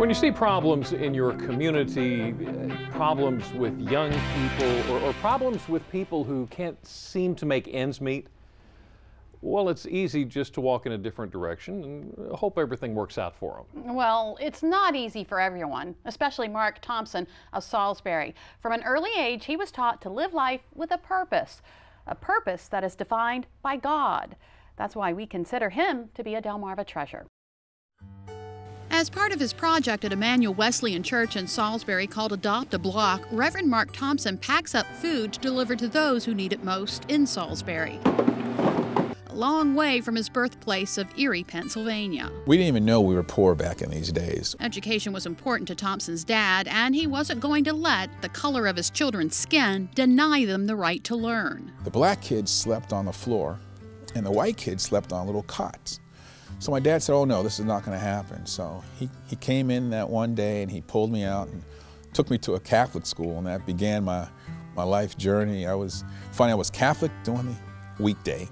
When you see problems in your community, problems with young people, or problems with people who can't seem to make ends meet, well, it's easy just to walk in a different direction and hope everything works out for them. Well, it's not easy for everyone, especially Mark Thompson of Salisbury. From an early age, he was taught to live life with a purpose that is defined by God. That's why we consider him to be a Delmarva treasure. As part of his project at Emmanuel Wesleyan Church in Salisbury called Adopt a Block, Reverend Mark Thompson packs up food to deliver to those who need it most in Salisbury, a long way from his birthplace of Erie, Pennsylvania. We didn't even know we were poor back in these days. Education was important to Thompson's dad, and he wasn't going to let the color of his children's skin deny them the right to learn. The black kids slept on the floor, and the white kids slept on little cots. So my dad said, oh no, this is not going to happen. So he came in that one day and he pulled me out and took me to a Catholic school, and that began my life journey. I was Catholic during the weekday,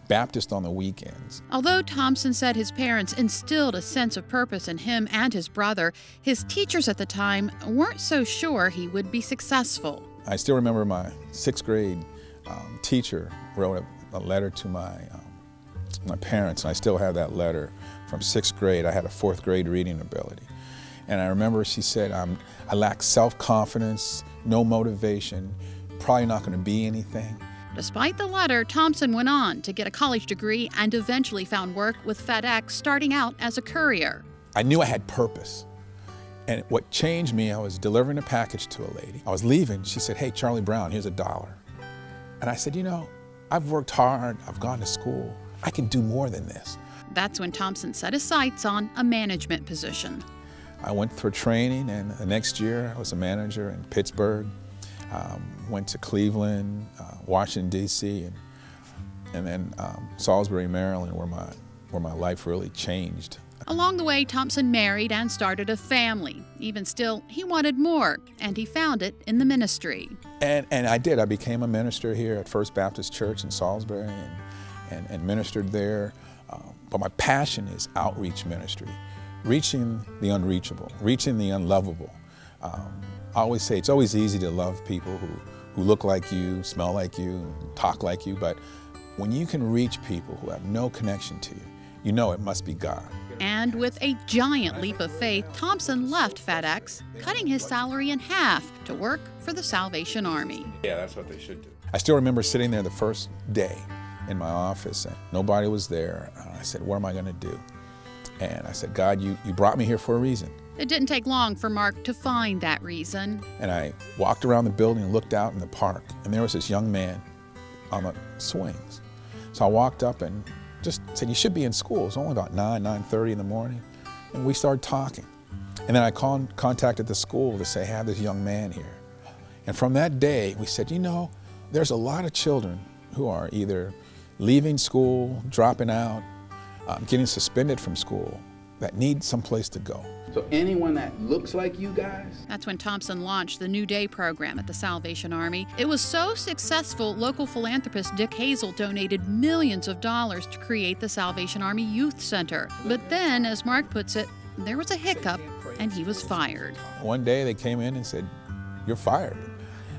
Baptist on the weekends. Although Thompson said his parents instilled a sense of purpose in him and his brother, his teachers at the time weren't so sure he would be successful. I still remember my sixth grade teacher wrote a letter to my parents, and I still have that letter from sixth grade. I had a fourth grade reading ability. And I remember she said, I lack self-confidence, no motivation, probably not going to be anything. Despite the letter, Thompson went on to get a college degree and eventually found work with FedEx, starting out as a courier. I knew I had purpose. And what changed me, I was delivering a package to a lady. I was leaving, she said, hey, Charlie Brown, here's $1. And I said, you know, I've worked hard, I've gone to school, I can do more than this. That's when Thompson set his sights on a management position. I went for training, and the next year I was a manager in Pittsburgh, went to Cleveland, Washington, D.C., and then Salisbury, Maryland, where my life really changed. Along the way, Thompson married and started a family. Even still, he wanted more, and he found it in the ministry. And I did. I became a minister here at First Baptist Church in Salisbury, and ministered there. But my passion is outreach ministry, reaching the unreachable, reaching the unlovable. I always say it's always easy to love people who look like you, smell like you, talk like you, but when you can reach people who have no connection to you, you know it must be God. And with a giant leap of faith, Thompson left FedEx, cutting his salary in half to work for the Salvation Army. Yeah, that's what they should do. I still remember sitting there the first day in my office, and nobody was there. I said, what am I going to do? And I said, God, you brought me here for a reason. It didn't take long for Mark to find that reason. And I walked around the building and looked out in the park, and there was this young man on the swings. So I walked up and just said, you should be in school. It was only about 9:30 in the morning. And we started talking. And then I contacted the school to say, I have this young man here. And from that day, we said, you know, there's a lot of children who are either leaving school, dropping out, getting suspended from school, that need someplace to go. So anyone that looks like you guys? That's when Thompson launched the New Day program at the Salvation Army. It was so successful, local philanthropist Dick Hazel donated millions of dollars to create the Salvation Army Youth Center. But then, as Mark puts it, there was a hiccup and he was fired. One day they came in and said, you're fired.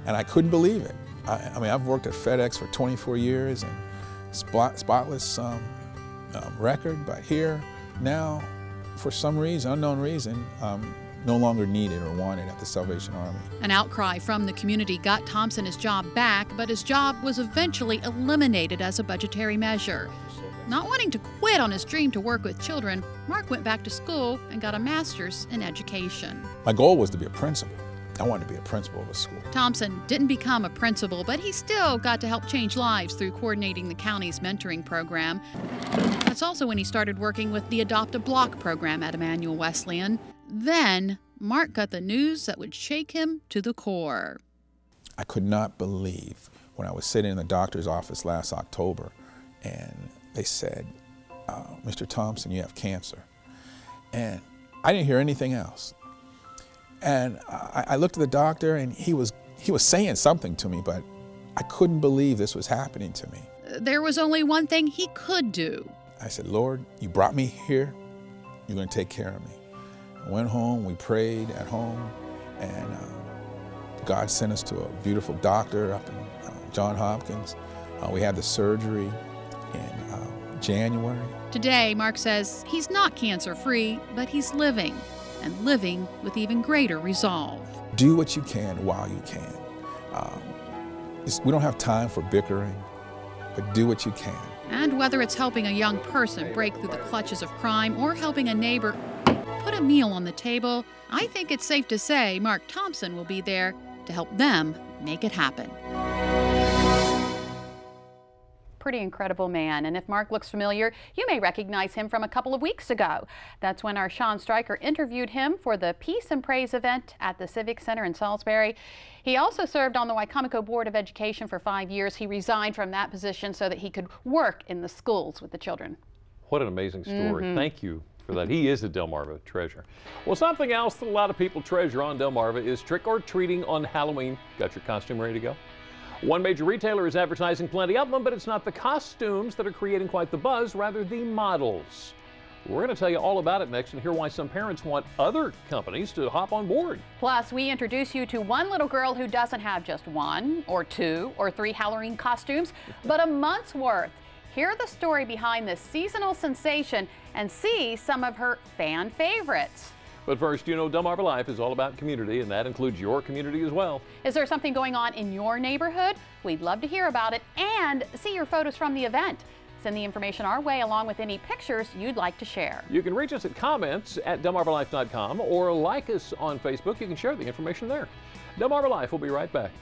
And I couldn't believe it. I mean, I've worked at FedEx for 24 years and spotless record, but here now, for some reason, unknown reason, no longer needed or wanted at the Salvation Army. An outcry from the community got Thompson his job back, but his job was eventually eliminated as a budgetary measure. Not wanting to quit on his dream to work with children, Mark went back to school and got a master's in education. My goal was to be a principal. I wanted to be a principal of a school. Thompson didn't become a principal, but he still got to help change lives through coordinating the county's mentoring program. That's also when he started working with the Adopt a Block program at Emmanuel Wesleyan. Then, Mark got the news that would shake him to the core. I could not believe when I was sitting in the doctor's office last October, and they said, Mr. Thompson, you have cancer. And I didn't hear anything else. And I looked at the doctor, and he was saying something to me, but I couldn't believe this was happening to me. There was only one thing he could do. I said, Lord, you brought me here. You're going to take care of me. Went home, we prayed at home, and God sent us to a beautiful doctor up in Johns Hopkins. We had the surgery in January. Today, Mark says he's not cancer-free, but he's living, and living with even greater resolve. Do what you can while you can. We don't have time for bickering, but do what you can. And whether it's helping a young person break through the clutches of crime or helping a neighbor put a meal on the table, I think it's safe to say Mark Thompson will be there to help them make it happen. Pretty incredible man, and if Mark looks familiar, you may recognize him from a couple of weeks ago. That's when our Sean Stryker interviewed him for the Peace and Praise event at the Civic Center in Salisbury. He also served on the Wicomico Board of Education for 5 years. He resigned from that position so that he could work in the schools with the children. What an amazing story. Thank you for that. He is a Delmarva treasure. Well, something else that a lot of people treasure on Delmarva is trick-or-treating on Halloween. Got your costume ready to go? One major retailer is advertising plenty of them, but it's not the costumes that are creating quite the buzz, rather the models. We're going to tell you all about it next and hear why some parents want other companies to hop on board. Plus, we introduce you to one little girl who doesn't have just 1 or 2 or 3 Halloween costumes, but a month's worth. Hear the story behind this seasonal sensation and see some of her fan favorites. But first, you know Delmarva Life is all about community, and that includes your community as well. Is there something going on in your neighborhood? We'd love to hear about it and see your photos from the event. Send the information our way along with any pictures you'd like to share. You can reach us at comments@delmarvalife.com or like us on Facebook. You can share the information there. Delmarva Life will be right back.